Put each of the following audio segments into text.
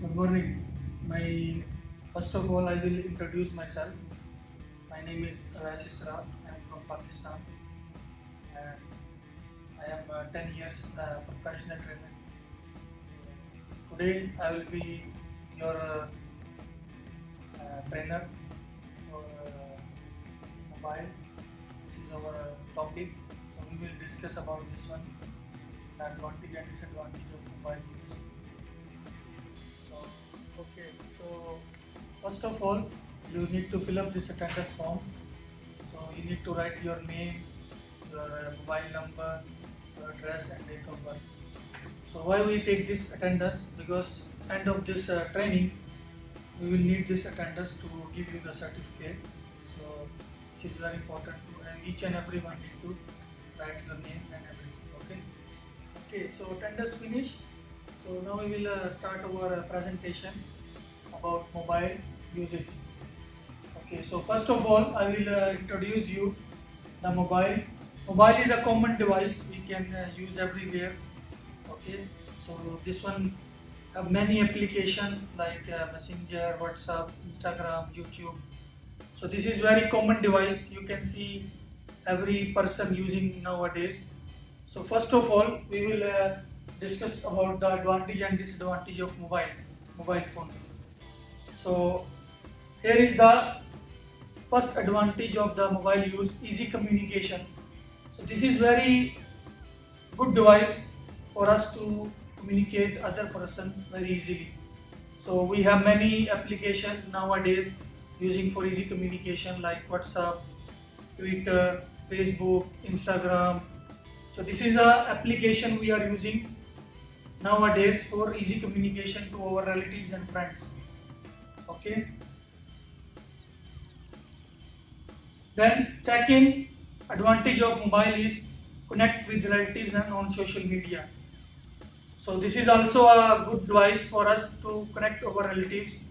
Good morning. My first of all, I will introduce myself. My name is Rasis Rao. I am from Pakistan, and I am 10 years professional trainer. Today, I will be your trainer for mobile. This is our topic. So we will discuss about this one, the advantage and disadvantage of mobile use. So first of all, you need to fill up this attendance form. So you need to write your name, your mobile number, your address and date of birth. So why we take this attendance? Because end of this training, we will need this attendance to give you the certificate. So this is very important to, and each and everyone need to write your name and everything. Okay. So attendance finish. So now we will start our presentation about mobile usage. Okay, so first of all, I will introduce you the mobile. Mobile is a common device we can use everywhere. Okay, so this one have many applications like Messenger, WhatsApp, Instagram, YouTube. So this is very common device. You can see every person using nowadays. So first of all, we will discuss about the advantage and disadvantage of mobile phone. So here is the first advantage of the mobile use: easy communication. So this is very good device for us to communicate other person very easily. So we have many applications nowadays using for easy communication like WhatsApp, Twitter, Facebook, Instagram. So this is a application we are using nowadays for easy communication to our relatives and friends. Okay. Then second advantage of mobile is connect with relatives and on social media. So this is also a good device for us to connect our relatives.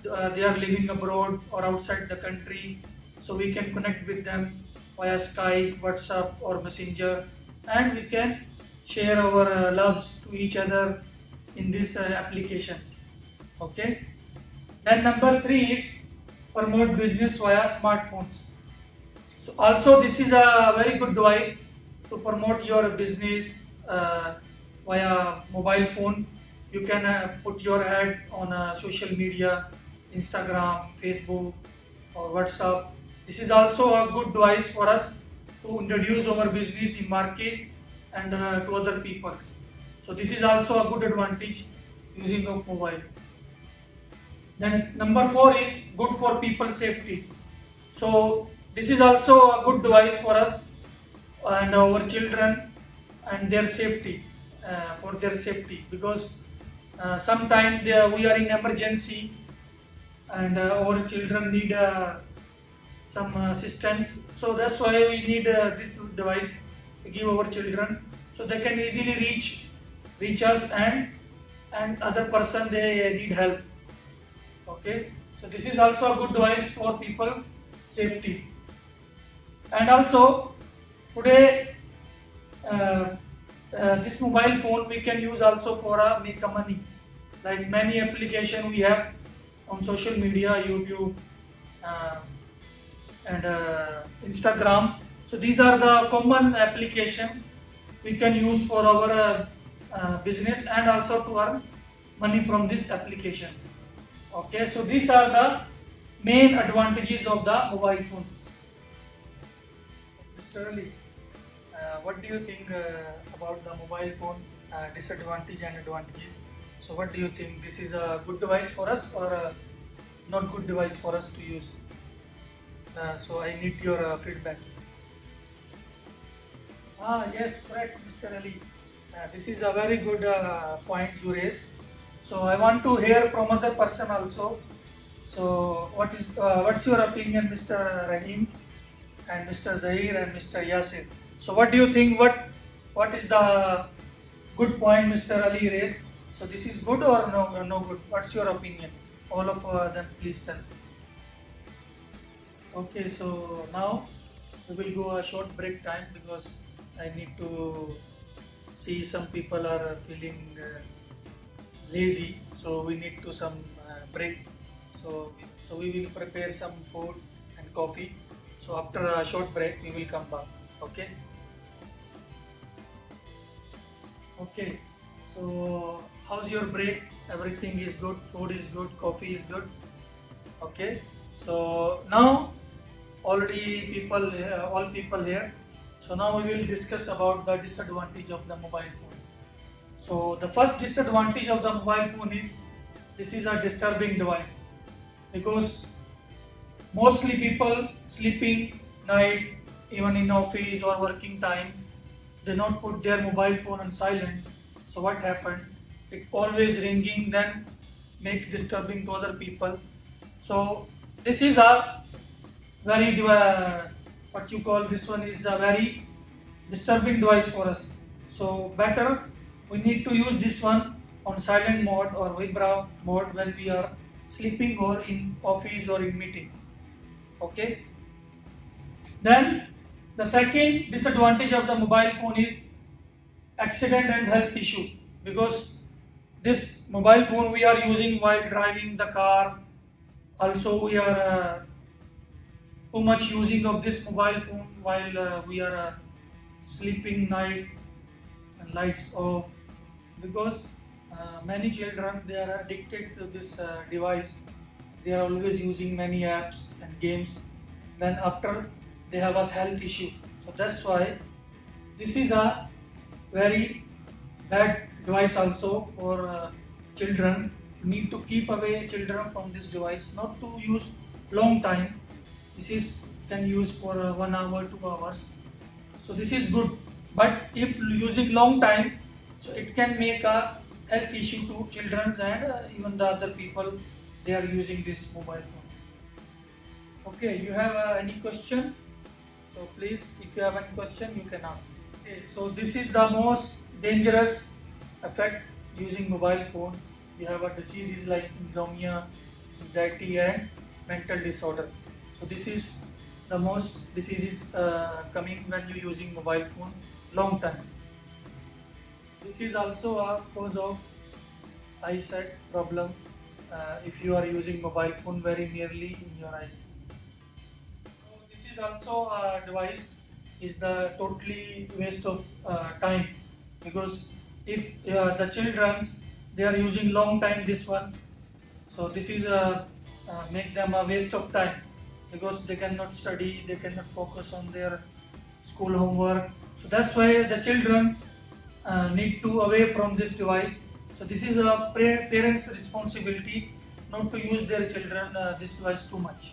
They are living abroad or outside the country, so we can connect with them via Skype, WhatsApp or Messenger, and we can share our loves to each other in these applications. Okay. Then number 3 is promote business via smartphones. So also this is a very good device to promote your business via mobile phone. You can put your ad on social media, Instagram, Facebook or WhatsApp. This is also a good device for us to introduce our business in market and to other people. So this is also a good advantage using of mobile. Then number 4 is good for people safety. So this is also a good device for us and our children and their safety, for their safety, because sometimes we are in emergency and our children need some assistance. So that's why we need this device to give our children, so they can easily reach us and other person they need help. Okay, so this is also a good device for people safety. And also today this mobile phone we can use also for make a money, like many application we have on social media, YouTube and Instagram. So these are the common applications we can use for our business and also to earn money from these applications. Okay, so these are the main advantages of the mobile phone. Mr. Ali, what do you think about the mobile phone disadvantage and advantages? So what do you think? This is a good device for us or not good device for us to use? So I need your feedback. Yes, correct, Mr. Ali. This is a very good point you raise. So I want to hear from other person also. So what's your opinion, Mr. Rahim and Mr. Zahir and Mr. Yasir? So what do you think? What is the good point Mr. Ali raised? So this is good or no good? What's your opinion? All of them, please tell. Okay, so now we will go a short break time because I need to see some people are feeling lazy. so we need to some break. So we will prepare some food and coffee. So after a short break, we will come back. Okay. Okay. So how's your break? Everything is good. Food is good. Coffee is good. Okay. So now already all people here. So now we will discuss about the disadvantage of the mobile phone. So the first disadvantage of the mobile phone is this is a disturbing device because mostly people sleeping night, even in office or working time, they not put their mobile phone on silent. So what happened? It always ringing, then make disturbing to other people. So this is a very what you call this one is a very disturbing device for us. So better we need to use this one on silent mode or vibra mode when we are sleeping or in office or in meeting. Okay. Then the second disadvantage of the mobile phone is accident and health issue because this mobile phone we are using while driving the car. Also we are too much using of this mobile phone while we are sleeping night and lights off because many children they are addicted to this device. They are always using many apps and games. Then after they have a health issue. So that's why this is a very bad device also for children. You need to keep away children from this device, not to use long time. This is can use for 1 hour, 2 hours. So this is good. But if using long time, so it can make a health issue to children and even the other people they are using this mobile phone. Okay, you have any question? So please, if you have any question, you can ask. Okay, so this is the most dangerous effect using mobile phone. You have a diseases like insomnia, anxiety, and mental disorder. So this is the most diseases coming when you using mobile phone long time. This is also a cause of eyesight problem if you are using mobile phone very nearly in your eyes. So this is also a device is the totally waste of time because if the childrens they are using long time this one, so this is make them a waste of time because they cannot study, they cannot focus on their school homework. So that's why the children need to away from this device. So this is a parents' responsibility not to use their children this device too much.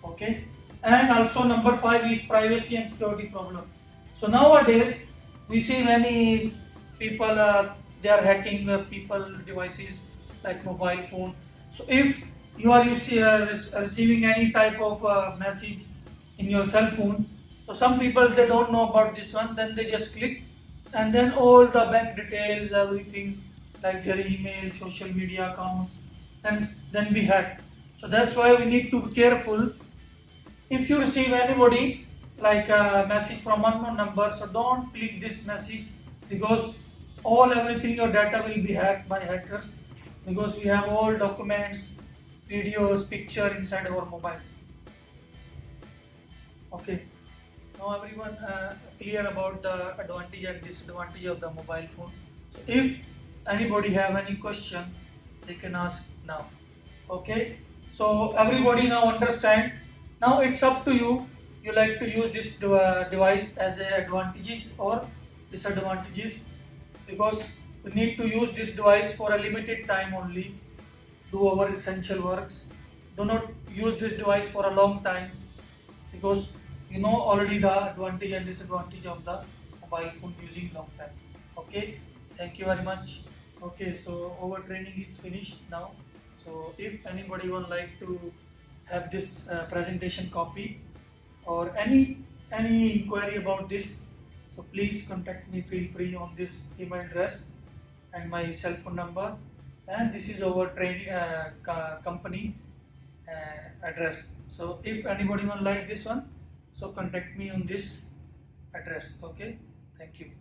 Okay. And also number 5 is privacy and security problem. So nowadays we see many people they are hacking people devices like mobile phone. So if you are receiving any type of message in your cell phone, so some people they don't know about this one, then they just click and then all the bank details, everything like their email, social media accounts, and then be hacked. So that's why we need to be careful. If you receive anybody like a message from unknown number, so don't click this message because everything your data will be hacked by hackers because we have all documents, videos, picture inside our mobile. Okay. Now everyone clear about the advantage and disadvantage of the mobile phone. So if anybody have any question, they can ask now. Okay. So everybody now understand. Now it's up to you. You like to use this device as a advantages or disadvantages because we need to use this device for a limited time only. Do our essential works. Do not use this device for a long time because you know already the advantage and disadvantage of the mobile phone using long time. Okay, thank you very much. Okay, so our training is finished now. So if anybody would like to have this presentation copy or any inquiry about this, so please contact me, feel free on this email address and my cell phone number, and this is our training company address. So if anybody would like this one, so contact me on this address. Okay, thank you.